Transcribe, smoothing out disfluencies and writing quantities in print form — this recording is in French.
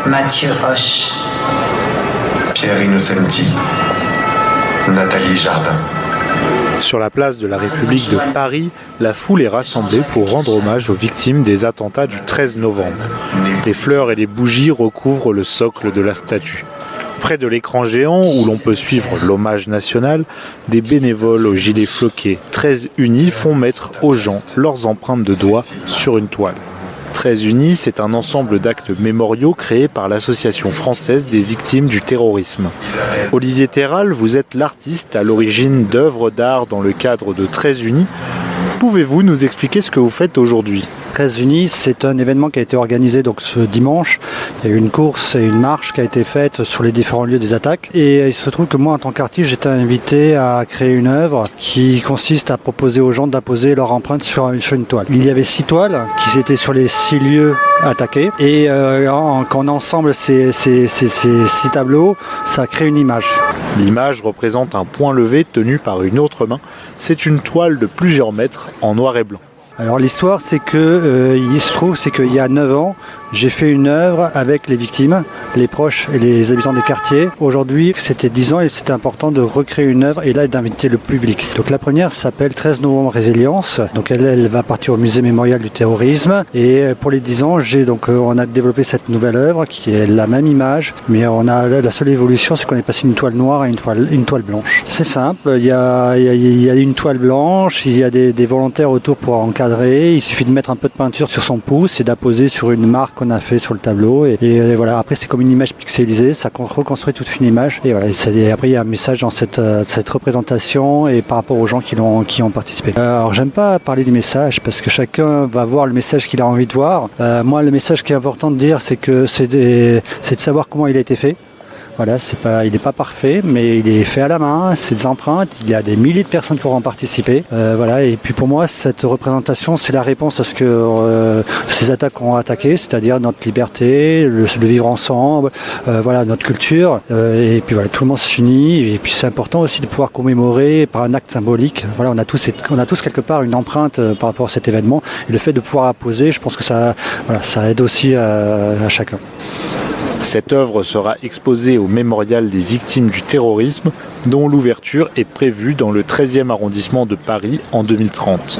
Mathieu Hoche, Pierre Innocenti, Nathalie Jardin. Sur la place de la République de Paris, la foule est rassemblée pour rendre hommage aux victimes des attentats du 13 novembre. Les fleurs et les bougies recouvrent le socle de la statue. Près de l'écran géant où l'on peut suivre l'hommage national, des bénévoles aux gilets floqués, 13 unis, font mettre aux gens leurs empreintes de doigts sur une toile. 13 unis, c'est un ensemble d'actes mémoriaux créés par l'Association française des victimes du terrorisme. Olivier Terral, vous êtes l'artiste à l'origine d'œuvres d'art dans le cadre de 13 unis. Pouvez-vous nous expliquer ce que vous faites aujourd'hui ? 13 unis, c'est un événement qui a été organisé donc ce dimanche. Il y a eu une course et une marche qui a été faite sur les différents lieux des attaques. Et il se trouve que moi, en tant qu'artiste, j'étais invité à créer une œuvre qui consiste à proposer aux gens d'apposer leur empreinte sur une toile. Il y avait 6 toiles qui étaient sur les 6 lieux attaqués. Et quand on ensemble ces 6 tableaux, ça crée une image. L'image représente un point levé tenu par une autre main. C'est une toile de plusieurs mètres en noir et blanc. Alors l'histoire, c'est que il se trouve, c'est qu'il y a 9 ans, j'ai fait une œuvre avec les victimes, les proches et les habitants des quartiers. Aujourd'hui, c'était 10 ans et c'était important de recréer une œuvre et là d'inviter le public. Donc la première s'appelle 13 novembre Résilience. Donc elle va partir au musée mémorial du terrorisme. Et pour les 10 ans, on a développé cette nouvelle œuvre qui est la même image, mais on a la seule évolution, c'est qu'on est passé d'une toile noire à une toile blanche. C'est simple, il y a une toile blanche, il y a des volontaires autour pour encadrer. Il suffit de mettre un peu de peinture sur son pouce et d'apposer sur une marque qu'on a fait sur le tableau. Et voilà, après c'est comme une image pixelisée, ça reconstruit toute une image. Et voilà, et après il y a un message dans cette représentation et par rapport aux gens qui ont participé. Alors j'aime pas parler du message parce que chacun va voir le message qu'il a envie de voir. Moi le message qui est important de dire c'est de savoir comment il a été fait. Voilà, il n'est pas parfait, mais il est fait à la main, c'est des empreintes, il y a des milliers de personnes qui auront participé. Voilà, et puis pour moi, cette représentation, c'est la réponse à ce que ces attaques ont attaqué, c'est-à-dire notre liberté, le vivre ensemble, voilà, notre culture. Et puis voilà, tout le monde s'unit. Et puis c'est important aussi de pouvoir commémorer par un acte symbolique. Voilà, on a tous quelque part une empreinte par rapport à cet événement. Et le fait de pouvoir apposer, je pense que ça aide aussi à chacun. Cette œuvre sera exposée au mémorial des victimes du terrorisme, dont l'ouverture est prévue dans le 13e arrondissement de Paris en 2030.